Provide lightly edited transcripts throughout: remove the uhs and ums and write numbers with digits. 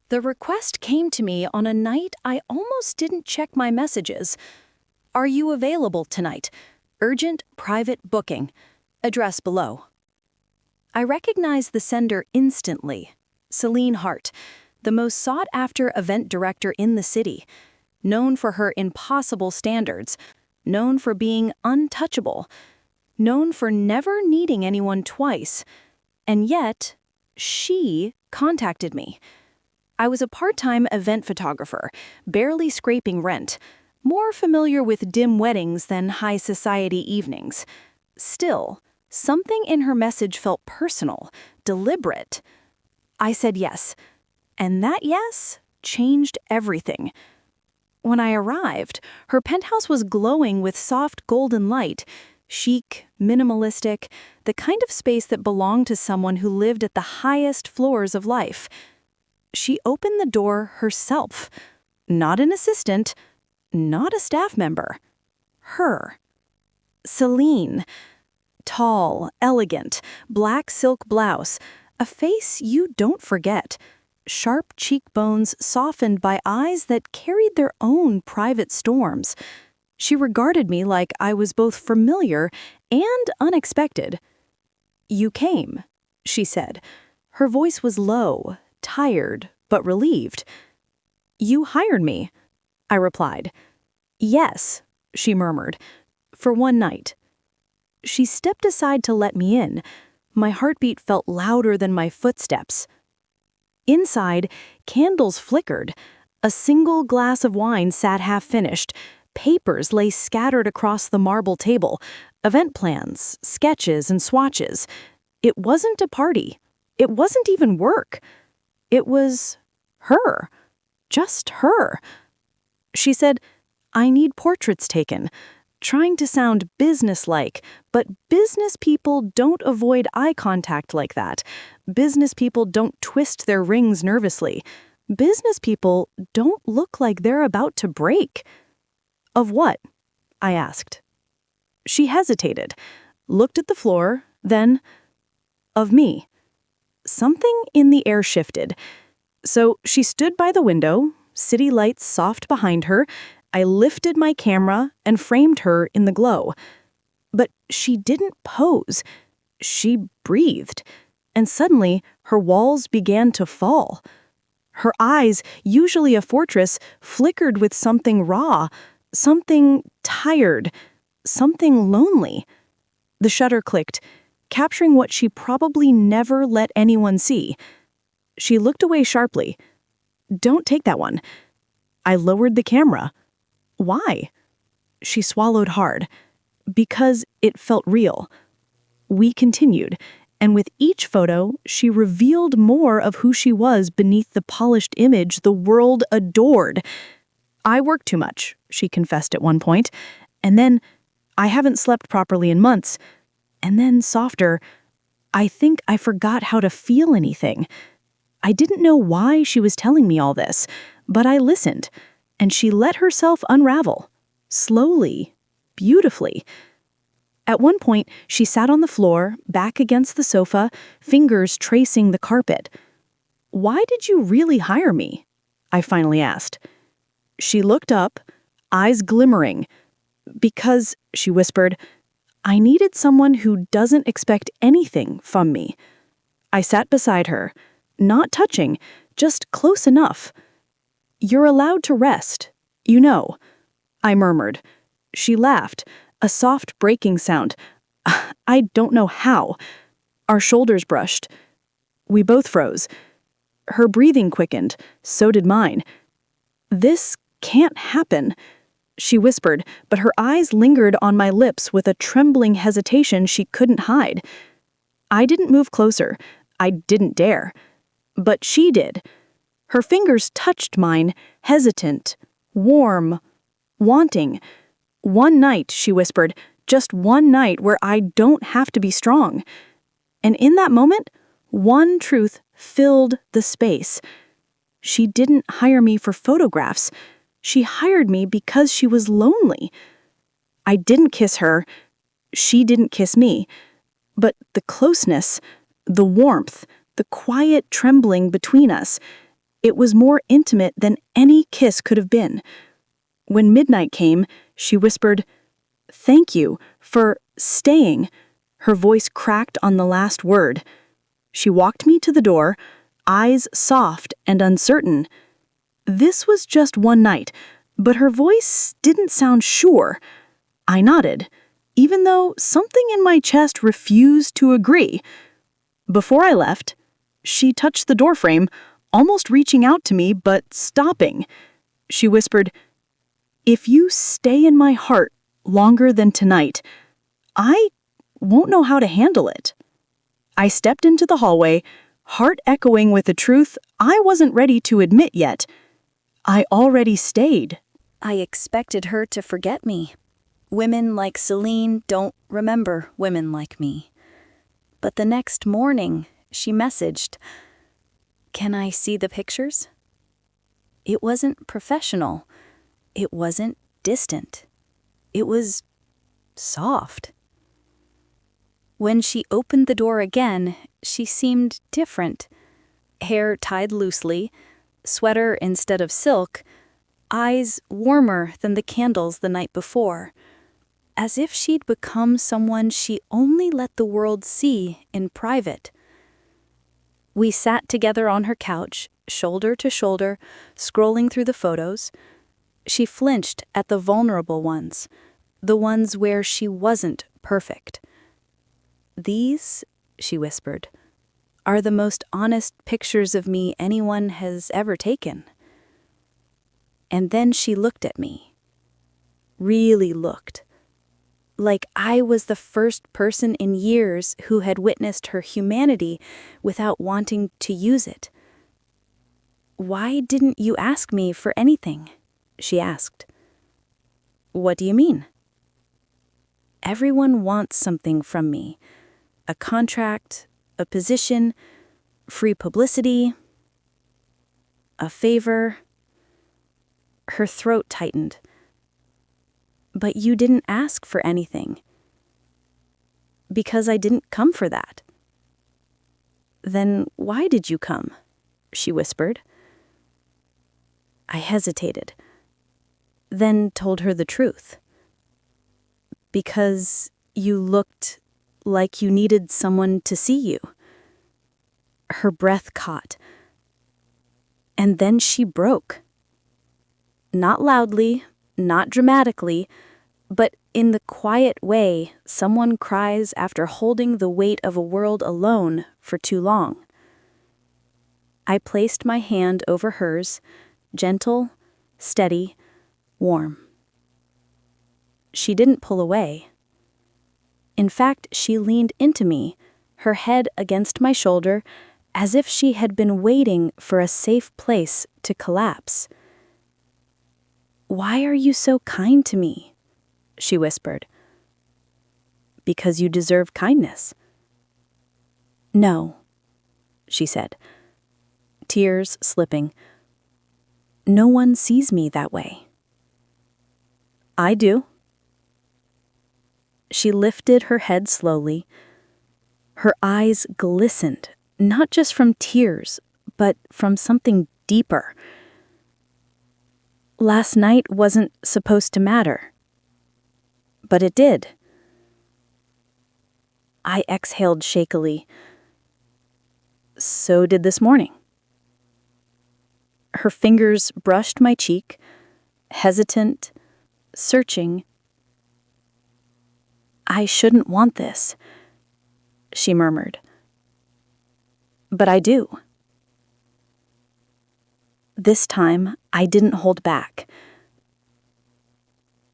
The request came to me on a night I almost didn't check my messages. Are you available tonight? Urgent private booking. Address below. I recognized the sender instantly. Selene Hart, the most sought-after event director in the city, known for her impossible standards, known for being untouchable, known for never needing anyone twice. And yet, she contacted me. I was a part-time event photographer, barely scraping rent, more familiar with dim weddings than high society evenings. Still, something in her message felt personal, deliberate. I said yes, and that yes changed everything. When I arrived, her penthouse was glowing with soft golden light, chic, minimalistic, the kind of space that belonged to someone who lived at the highest floors of life. She opened the door herself, not an assistant, not a staff member. Her. Selene. Tall, elegant, black silk blouse, a face you don't forget. Sharp cheekbones softened by eyes that carried their own private storms. She regarded me like I was both familiar and unexpected. "You came," she said. Her voice was low, tired, but relieved. "You hired me," I replied. "Yes," she murmured, "for one night." She stepped aside to let me in. My heartbeat felt louder than my footsteps. Inside, candles flickered. A single glass of wine sat half-finished. Papers lay scattered across the marble table. Event plans, sketches, and swatches. It wasn't a party. It wasn't even work. It was her. Just her. She said, "I need portraits taken," trying to sound businesslike, but business people don't avoid eye contact like that. Business people don't twist their rings nervously. Business people don't look like they're about to break. "Of what?" I asked. She hesitated, looked at the floor, then, "Of me." Something in the air shifted. So she stood by the window, city lights soft behind her. I lifted my camera and framed her in the glow. But she didn't pose. She breathed. And suddenly, her walls began to fall. Her eyes, usually a fortress, flickered with something raw, something tired, something lonely. The shutter clicked, capturing what she probably never let anyone see. She looked away sharply. "Don't take that one." I lowered the camera. "Why?" She swallowed hard. "Because it felt real." We continued, and with each photo, she revealed more of who she was beneath the polished image the world adored. "I work too much," she confessed at one point, and then, "I haven't slept properly in months." And then, softer, "I think I forgot how to feel anything." I didn't know why she was telling me all this, but I listened, and she let herself unravel. Slowly, beautifully. At one point, she sat on the floor, back against the sofa, fingers tracing the carpet. "Why did you really hire me?" I finally asked. She looked up, eyes glimmering. "Because," she whispered, "I needed someone who doesn't expect anything from me." I sat beside her, not touching, just close enough. "You're allowed to rest, you know," I murmured. She laughed, a soft breaking sound. I don't know how. Our shoulders brushed. We both froze. Her breathing quickened, so did mine. "This can't happen," she whispered, but her eyes lingered on my lips with a trembling hesitation she couldn't hide. I didn't move closer. I didn't dare. But she did. Her fingers touched mine, hesitant, warm, wanting. "One night," she whispered, "just one night where I don't have to be strong." And in that moment, one truth filled the space. She didn't hire me for photographs. She hired me because she was lonely. I didn't kiss her. She didn't kiss me. But the closeness, the warmth, the quiet trembling between us, It was more intimate than any kiss could have been. When midnight came, she whispered, "Thank you for staying." Her voice cracked on the last word. She walked me to the door, eyes soft and uncertain. This was just one night, but her voice didn't sound sure. I nodded, even though something in my chest refused to agree. Before I left, she touched the doorframe, almost reaching out to me, but stopping. She whispered, "If you stay in my heart longer than tonight, I won't know how to handle it." I stepped into the hallway, heart echoing with a truth I wasn't ready to admit yet. I already stayed. I expected her to forget me. Women like Selene don't remember women like me. But the next morning, she messaged, "Can I see the pictures?" It wasn't professional. It wasn't distant. It was soft. When she opened the door again, she seemed different. Hair tied loosely, sweater instead of silk, eyes warmer than the candles the night before, as if she'd become someone she only let the world see in private. We sat together on her couch, shoulder to shoulder, scrolling through the photos. She flinched at the vulnerable ones, the ones where she wasn't perfect. "These," she whispered, "are the most honest pictures of me anyone has ever taken." And then she looked at me. Really looked. Like I was the first person in years who had witnessed her humanity without wanting to use it. "Why didn't you ask me for anything?" she asked. "What do you mean?" "Everyone wants something from me. A contract, a position, free publicity, a favor." Her throat tightened. "But you didn't ask for anything." "Because I didn't come for that." "Then why did you come?" she whispered. I hesitated, then told her the truth. "Because you looked like you needed someone to see you." Her breath caught. And then she broke. Not loudly, not dramatically, but in the quiet way someone cries after holding the weight of a world alone for too long. I placed my hand over hers, gentle, steady, warm. She didn't pull away. In fact, she leaned into me, her head against my shoulder, as if she had been waiting for a safe place to collapse. "Why are you so kind to me?" she whispered. "Because you deserve kindness." "No," she said, tears slipping. "No one sees me that way." "I do." She lifted her head slowly. Her eyes glistened, not just from tears, but from something deeper. "Last night wasn't supposed to matter. But it did." I exhaled shakily. "So did this morning." Her fingers brushed my cheek, hesitant, searching. "I shouldn't want this," she murmured. "But I do." This time, I didn't hold back.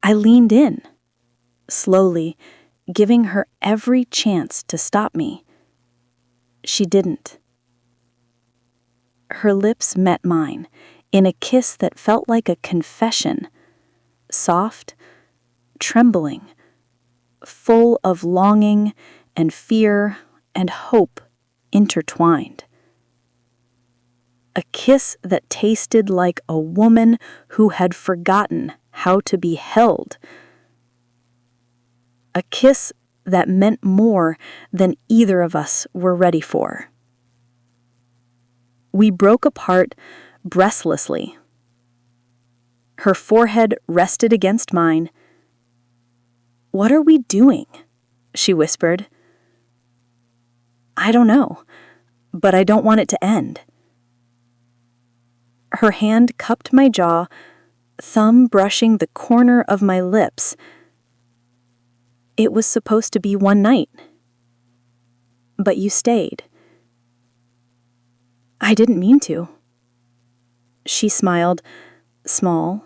I leaned in, slowly, giving her every chance to stop me. She didn't. Her lips met mine, in a kiss that felt like a confession, soft, trembling, full of longing and fear and hope intertwined. A kiss that tasted like a woman who had forgotten how to be held. A kiss that meant more than either of us were ready for. We broke apart, breathlessly. Her forehead rested against mine. "What are we doing?" she whispered. "I don't know, but I don't want it to end." Her hand cupped my jaw, thumb brushing the corner of my lips. "It was supposed to be one night, but you stayed." "I didn't mean to." She smiled, small,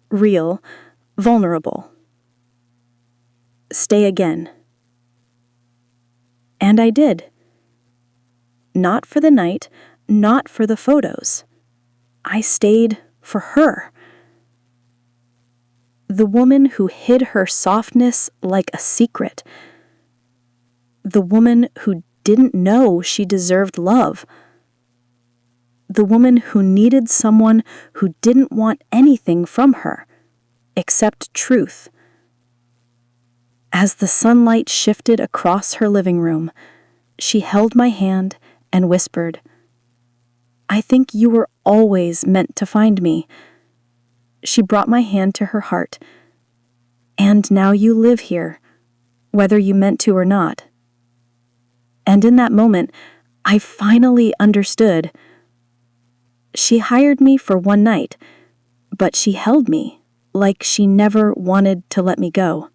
real, vulnerable. "Stay again." And I did. Not for the night, not for the photos. I stayed for her. The woman who hid her softness like a secret. The woman who didn't know she deserved love. The woman who needed someone who didn't want anything from her, except truth. As the sunlight shifted across her living room, she held my hand and whispered, "I think you were always meant to find me." She brought my hand to her heart. "And now you live here, whether you meant to or not." And in that moment, I finally understood. She hired me for one night, but she held me like she never wanted to let me go.